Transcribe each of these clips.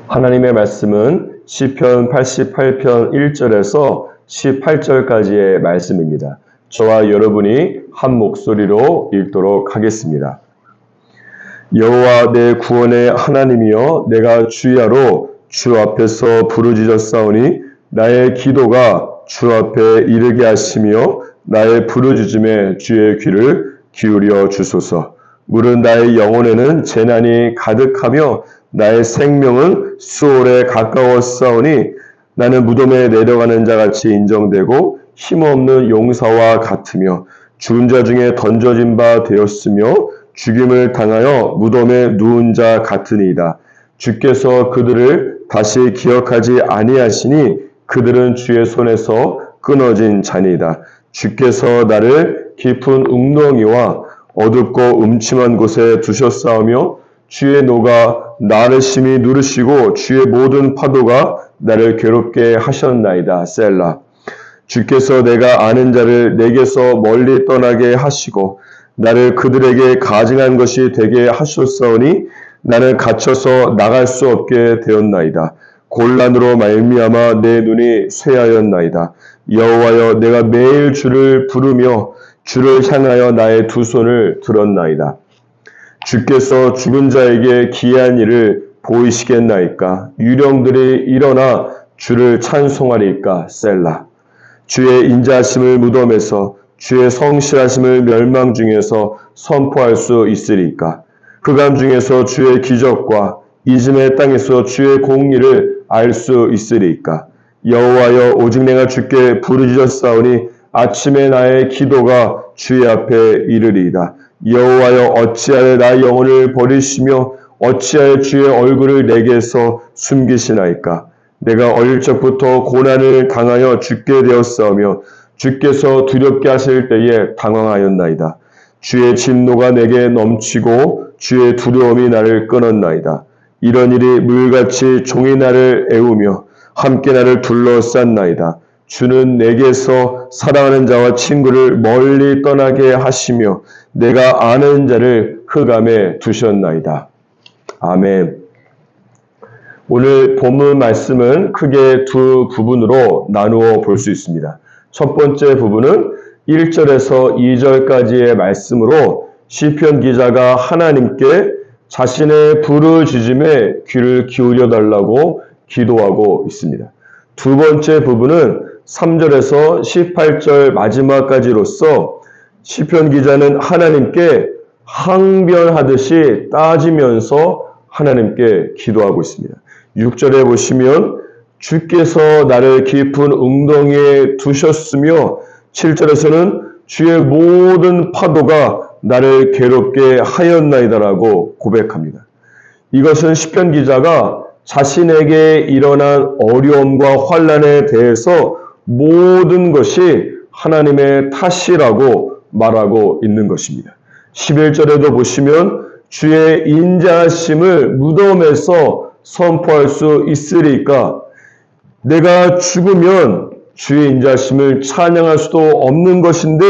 하나님의 말씀은 시편 88편 1절에서 18절까지의 말씀입니다. 저와 여러분이 한 목소리로 읽도록 하겠습니다. 여호와 내 구원의 하나님이여, 내가 주야로 주 앞에서 부르짖었사오니 나의 기도가 주 앞에 이르게 하시며 나의 부르짖음에 주의 귀를 기울여 주소서. 물은 나의 영혼에는 재난이 가득하며 나의 생명은 수월에 가까웠사오니 나는 무덤에 내려가는 자같이 인정되고 힘없는 용사와 같으며 죽은 자 중에 던져진 바 되었으며 죽임을 당하여 무덤에 누운 자 같으니이다. 주께서 그들을 다시 기억하지 아니하시니 그들은 주의 손에서 끊어진 자니이다. 주께서 나를 깊은 웅덩이와 어둡고 음침한 곳에 두셨사오며 주의 노가 나를 심히 누르시고 주의 모든 파도가 나를 괴롭게 하셨나이다. 셀라. 주께서 내가 아는 자를 내게서 멀리 떠나게 하시고 나를 그들에게 가증한 것이 되게 하셨사오니 나는 갇혀서 나갈 수 없게 되었나이다. 곤란으로 말미암아 내 눈이 쇠하였나이다. 여호와여, 내가 매일 주를 부르며 주를 향하여 나의 두 손을 들었나이다. 주께서 죽은 자에게 기이한 일을 보이시겠나이까? 유령들이 일어나 주를 찬송하리까? 셀라. 주의 인자하심을 무덤에서 주의 성실하심을 멸망 중에서 선포할 수 있으리까? 흑암 중에서 주의 기적과 이즘의 땅에서 주의 공의를 알 수 있으리까? 여호와여, 오직 내가 주께 부르짖었사오니 아침에 나의 기도가 주의 앞에 이르리이다. 여호와여, 어찌하여 나의 영혼을 버리시며 어찌하여 주의 얼굴을 내게서 숨기시나이까? 내가 어릴 적부터 고난을 당하여 죽게 되었사오며 주께서 두렵게 하실 때에 당황하였나이다. 주의 진노가 내게 넘치고 주의 두려움이 나를 끊었나이다. 이런 일이 물같이 종이 나를 애우며 함께 나를 둘러쌌나이다. 주는 내게서 사랑하는 자와 친구를 멀리 떠나게 하시며 내가 아는 자를 흑암에 두셨나이다. 아멘. 오늘 본문 말씀은 크게 두 부분으로 나누어 볼 수 있습니다. 첫 번째 부분은 1절에서 2절까지의 말씀으로 시편 기자가 하나님께 자신의 부르짖음에 귀를 기울여 달라고 기도하고 있습니다. 두 번째 부분은 3절에서 18절 마지막까지로서 시편 기자는 하나님께 항변하듯이 따지면서 하나님께 기도하고 있습니다. 6절에 보시면 주께서 나를 깊은 웅덩이에 두셨으며 7절에서는 주의 모든 파도가 나를 괴롭게 하였나이다라고 고백합니다. 이것은 시편 기자가 자신에게 일어난 어려움과 환난에 대해서 모든 것이 하나님의 탓이라고 말하고 있는 것입니다. 11절에도 보시면 주의 인자하심을 무덤에서 선포할 수 있으리까? 내가 죽으면 주의 인자하심을 찬양할 수도 없는 것인데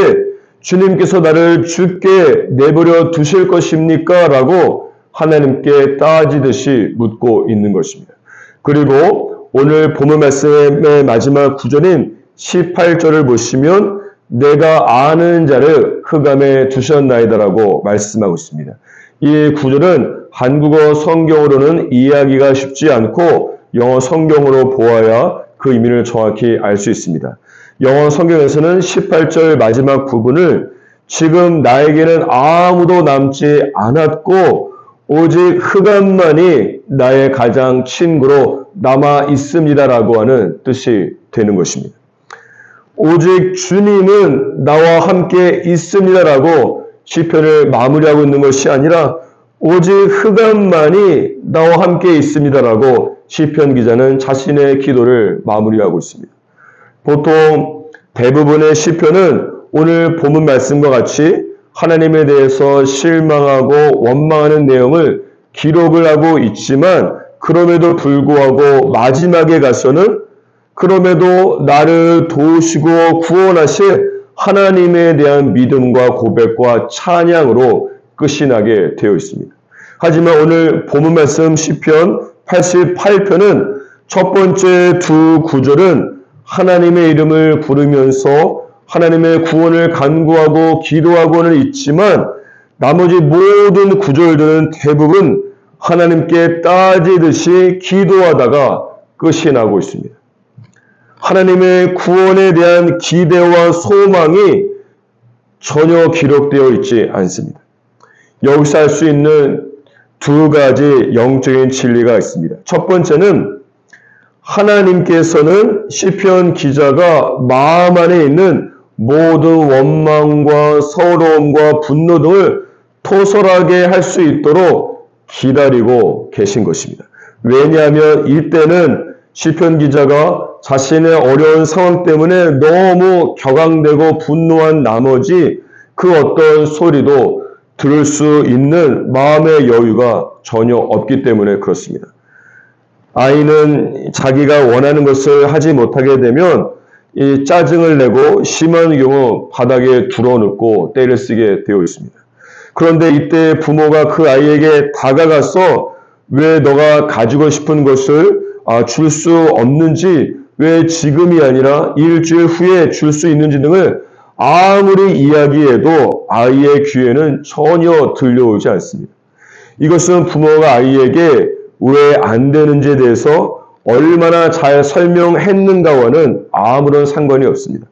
주님께서 나를 죽게 내버려 두실 것입니까? 라고 하나님께 따지듯이 묻고 있는 것입니다. 그리고 오늘 본문 말씀의 마지막 구절인 18절을 보시면 내가 아는 자를 흑암에 두셨나이다라고 말씀하고 있습니다. 이 구절은 한국어 성경으로는 이해하기가 쉽지 않고 영어 성경으로 보아야 그 의미를 정확히 알 수 있습니다. 영어 성경에서는 18절 마지막 부분을 지금 나에게는 아무도 남지 않았고 오직 흑암만이 나의 가장 친구로 남아 있습니다라고 하는 뜻이 되는 것입니다. 오직 주님은 나와 함께 있습니다라고 시편을 마무리하고 있는 것이 아니라 오직 흑암만이 나와 함께 있습니다라고 시편 기자는 자신의 기도를 마무리하고 있습니다. 보통 대부분의 시편은 오늘 본문 말씀과 같이 하나님에 대해서 실망하고 원망하는 내용을 기록을 하고 있지만 그럼에도 불구하고 마지막에 가서는 그럼에도 나를 도우시고 구원하실 하나님에 대한 믿음과 고백과 찬양으로 끝이 나게 되어 있습니다. 하지만 오늘 본문 말씀 시편 88편은 첫 번째 두 구절은 하나님의 이름을 부르면서 하나님의 구원을 간구하고 기도하고는 있지만 나머지 모든 구절들은 대부분 하나님께 따지듯이 기도하다가 끝이 나고 있습니다. 하나님의 구원에 대한 기대와 소망이 전혀 기록되어 있지 않습니다. 여기서 알 수 있는 두 가지 영적인 진리가 있습니다. 첫 번째는 하나님께서는 시편 기자가 마음 안에 있는 모든 원망과 서러움과 분노 등을 토설하게 할 수 있도록 기다리고 계신 것입니다. 왜냐하면 이때는 시편 기자가 자신의 어려운 상황 때문에 너무 격앙되고 분노한 나머지 그 어떤 소리도 들을 수 있는 마음의 여유가 전혀 없기 때문에 그렇습니다. 아이는 자기가 원하는 것을 하지 못하게 되면 이 짜증을 내고 심한 경우 바닥에 두어눕고 때를 쓰게 되어 있습니다. 그런데 이때 부모가 그 아이에게 다가가서 왜 너가 가지고 싶은 것을 줄 수 없는지, 왜 지금이 아니라 일주일 후에 줄 수 있는지 등을 아무리 이야기해도 아이의 귀에는 전혀 들려오지 않습니다. 이것은 부모가 아이에게 왜 안 되는지에 대해서 얼마나 잘 설명했는가와는 아무런 상관이 없습니다.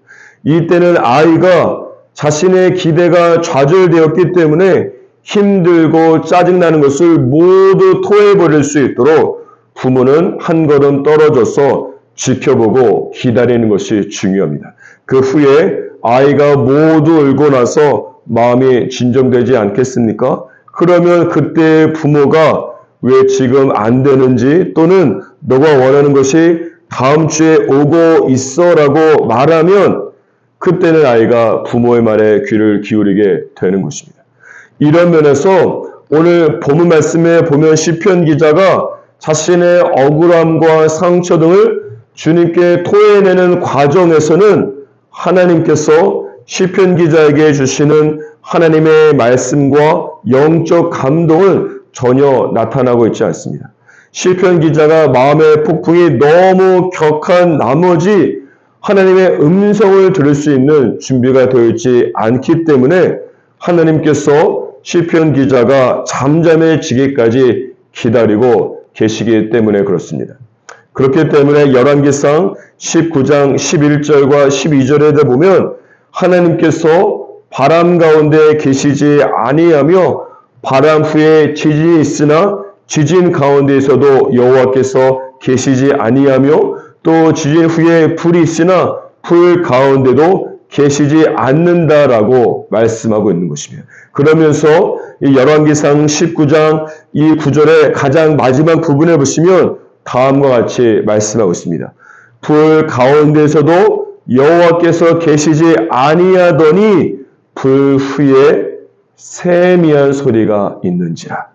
이때는 아이가 자신의 기대가 좌절되었기 때문에 힘들고 짜증나는 것을 모두 토해버릴 수 있도록 부모는 한 걸음 떨어져서 지켜보고 기다리는 것이 중요합니다. 그 후에 아이가 모두 울고 나서 마음이 진정되지 않겠습니까? 그러면 그때 부모가 왜 지금 안 되는지 또는 너가 원하는 것이 다음 주에 오고 있어 라고 말하면 그때는 아이가 부모의 말에 귀를 기울이게 되는 것입니다. 이런 면에서 오늘 본문 말씀에 보면 시편 기자가 자신의 억울함과 상처 등을 주님께 토해내는 과정에서는 하나님께서 시편 기자에게 주시는 하나님의 말씀과 영적 감동을 전혀 나타나고 있지 않습니다. 시편 기자가 마음의 폭풍이 너무 격한 나머지 하나님의 음성을 들을 수 있는 준비가 되어 있지 않기 때문에 하나님께서 시편 기자가 잠잠해지기까지 기다리고 계시기 때문에 그렇습니다. 그렇기 때문에 열왕기상 19장 11절과 12절에 보면 하나님께서 바람 가운데 계시지 아니하며 바람 후에 지진이 있으나 지진 가운데에서도 여호와께서 계시지 아니하며 또 지진 후에 불이 있으나 불 가운데도 계시지 않는다라고 말씀하고 있는 것입니다. 그러면서 이 열왕기상 19장 이 구절의 가장 마지막 부분에 보시면 다음과 같이 말씀하고 있습니다. 불 가운데에서도 여호와께서 계시지 아니하더니 불 후에 세미한 소리가 있는지라.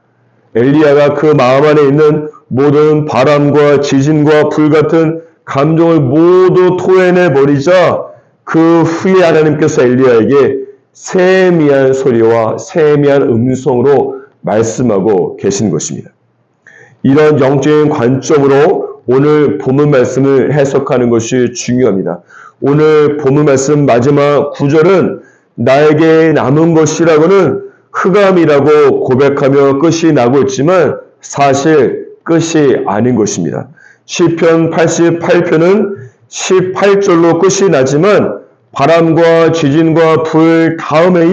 엘리야가 그 마음 안에 있는 모든 바람과 지진과 불 같은 감정을 모두 토해내 버리자 그 후에 하나님께서 엘리야에게 세미한 소리와 세미한 음성으로 말씀하고 계신 것입니다. 이런 영적인 관점으로 오늘 본문 말씀을 해석하는 것이 중요합니다. 오늘 본문 말씀 마지막 구절은 나에게 남은 것이라고는 흑암이라고 고백하며 끝이 나고 있지만 사실 끝이 아닌 것입니다. 시편 88편은 18절로 끝이 나지만 바람과 지진과 불 다음에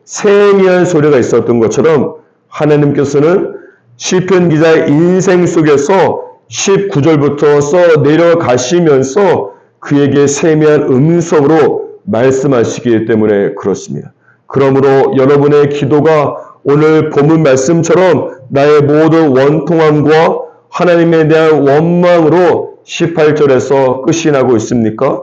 세미한 소리가 있었던 것처럼 하나님께서는 시편 기자의 인생 속에서 19절부터 써 내려가시면서 그에게 세미한 음성으로 말씀하시기 때문에 그렇습니다. 그러므로 여러분의 기도가 오늘 본문 말씀처럼 나의 모든 원통함과 하나님에 대한 원망으로 18절에서 끝이 나고 있습니까?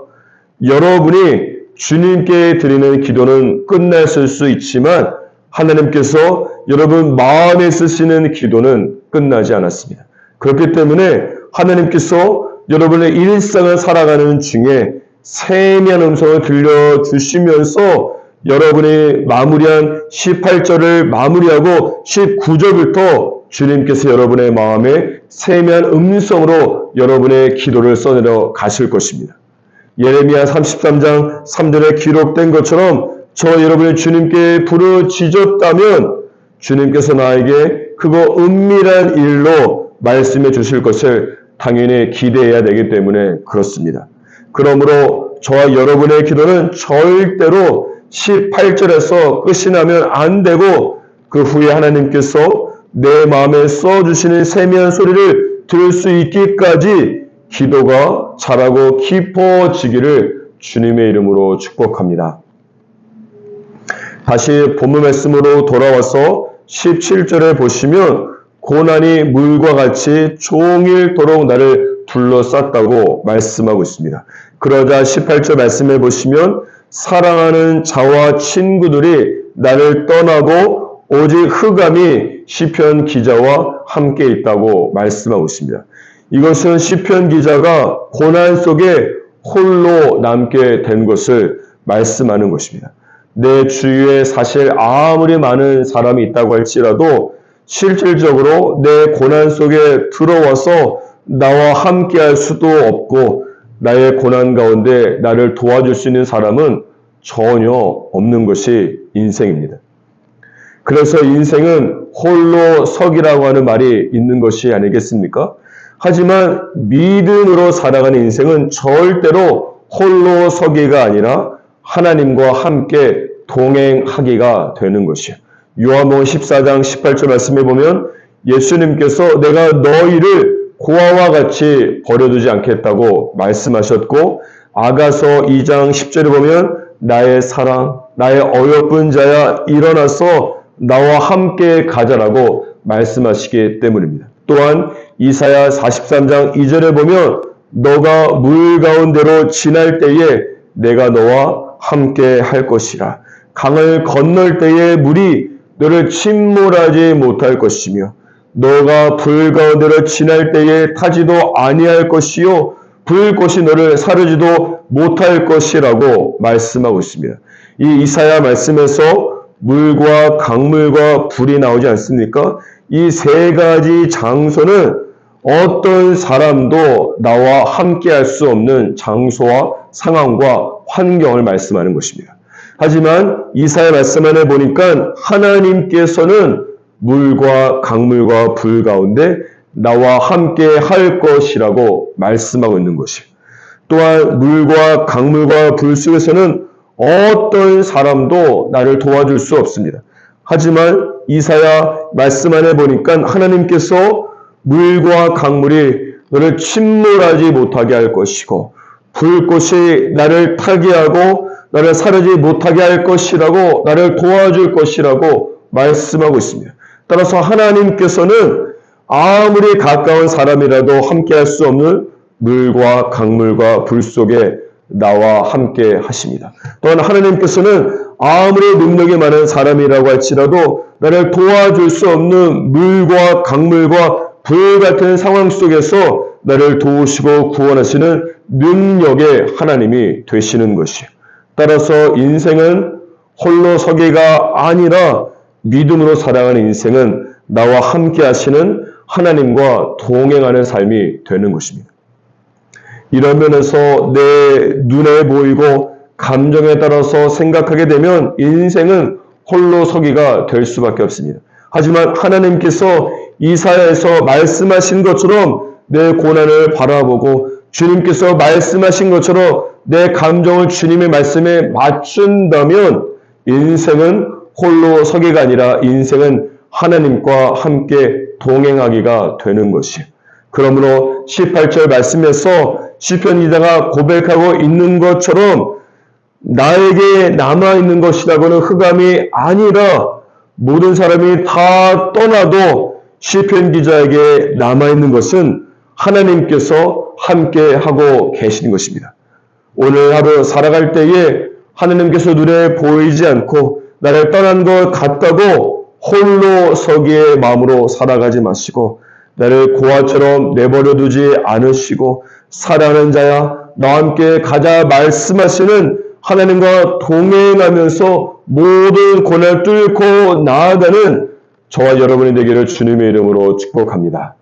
여러분이 주님께 드리는 기도는 끝났을 수 있지만 하나님께서 여러분 마음에 쓰시는 기도는 끝나지 않았습니다. 그렇기 때문에 하나님께서 여러분의 일상을 살아가는 중에 세미한 음성을 들려주시면서 여러분이 마무리한 18절을 마무리하고 19절부터 주님께서 여러분의 마음에 세미한 음성으로 여러분의 기도를 써내려 가실 것입니다. 예레미야 33장 3절에 기록된 것처럼 저 여러분이 주님께 부르짖었다면 주님께서 나에게 그거 은밀한 일로 말씀해 주실 것을 당연히 기대해야 되기 때문에 그렇습니다. 그러므로 저와 여러분의 기도는 절대로 18절에서 끝이 나면 안 되고 그 후에 하나님께서 내 마음에 써주시는 세미한 소리를 들을 수 있기까지 기도가 자라고 깊어지기를 주님의 이름으로 축복합니다. 다시 본문 말씀으로 돌아와서 17절에 보시면 고난이 물과 같이 종일토록 나를 둘러쌌다고 말씀하고 있습니다. 그러자 18절 말씀해 보시면 사랑하는 자와 친구들이 나를 떠나고 오직 흑암이 시편 기자와 함께 있다고 말씀하고 있습니다. 이것은 시편 기자가 고난 속에 홀로 남게 된 것을 말씀하는 것입니다. 내 주위에 사실 아무리 많은 사람이 있다고 할지라도 실질적으로 내 고난 속에 들어와서 나와 함께 할 수도 없고 나의 고난 가운데 나를 도와줄 수 있는 사람은 전혀 없는 것이 인생입니다. 그래서 인생은 홀로 서기라고 하는 말이 있는 것이 아니겠습니까? 하지만 믿음으로 살아가는 인생은 절대로 홀로 서기가 아니라 하나님과 함께 동행하기가 되는 것이에요. 요한복음 14장 18절 말씀해 보면 예수님께서 내가 너희를 고아와 같이 버려두지 않겠다고 말씀하셨고 아가서 2장 10절에 보면 나의 사랑, 나의 어여쁜 자야 일어나서 나와 함께 가자라고 말씀하시기 때문입니다. 또한 이사야 43장 2절에 보면 너가 물 가운데로 지날 때에 내가 너와 함께 할 것이라. 강을 건널 때에 물이 너를 침몰하지 못할 것이며 너가 불 가운데로 지날 때에 타지도 아니할 것이요 불꽃이 너를 사르지도 못할 것이라고 말씀하고 있습니다. 이 이사야 말씀에서 물과 강물과 불이 나오지 않습니까? 이 세 가지 장소는 어떤 사람도 나와 함께 할 수 없는 장소와 상황과 환경을 말씀하는 것입니다. 하지만 이사야 말씀 안에 보니까 하나님께서는 물과 강물과 불 가운데 나와 함께 할 것이라고 말씀하고 있는 것이에요. 또한 물과 강물과 불 속에서는 어떤 사람도 나를 도와줄 수 없습니다. 하지만 이사야 말씀 안에 보니까 하나님께서 물과 강물이 너를 침몰하지 못하게 할 것이고 불꽃이 나를 타게 하고 나를 사르지 못하게 할 것이라고 나를 도와줄 것이라고 말씀하고 있습니다. 따라서 하나님께서는 아무리 가까운 사람이라도 함께 할 수 없는 물과 강물과 불 속에 나와 함께 하십니다. 또한 하나님께서는 아무리 능력이 많은 사람이라고 할지라도 나를 도와줄 수 없는 물과 강물과 불 같은 상황 속에서 나를 도우시고 구원하시는 능력의 하나님이 되시는 것이에요. 따라서 인생은 홀로 서기가 아니라 믿음으로 살아가는 인생은 나와 함께 하시는 하나님과 동행하는 삶이 되는 것입니다. 이런 면에서 내 눈에 보이고 감정에 따라서 생각하게 되면 인생은 홀로 서기가 될 수밖에 없습니다. 하지만 하나님께서 이사야에서 말씀하신 것처럼 내 고난을 바라보고 주님께서 말씀하신 것처럼 내 감정을 주님의 말씀에 맞춘다면 인생은 홀로 서기가 아니라 인생은 하나님과 함께 동행하기가 되는 것이에요. 그러므로 18절 말씀에서 시편 기자가 고백하고 있는 것처럼 나에게 남아있는 것이라고는 흑암이 아니라 모든 사람이 다 떠나도 시편 기자에게 남아있는 것은 하나님께서 함께 하고 계시는 것입니다. 오늘 하루 살아갈 때에 하나님께서 눈에 보이지 않고 나를 떠난 것 같다고 홀로 서기의 마음으로 살아가지 마시고 나를 고아처럼 내버려 두지 않으시고 사랑하는 자야 나와 함께 가자 말씀하시는 하나님과 동행하면서 모든 고난을 뚫고 나아가는 저와 여러분이 되기를 주님의 이름으로 축복합니다.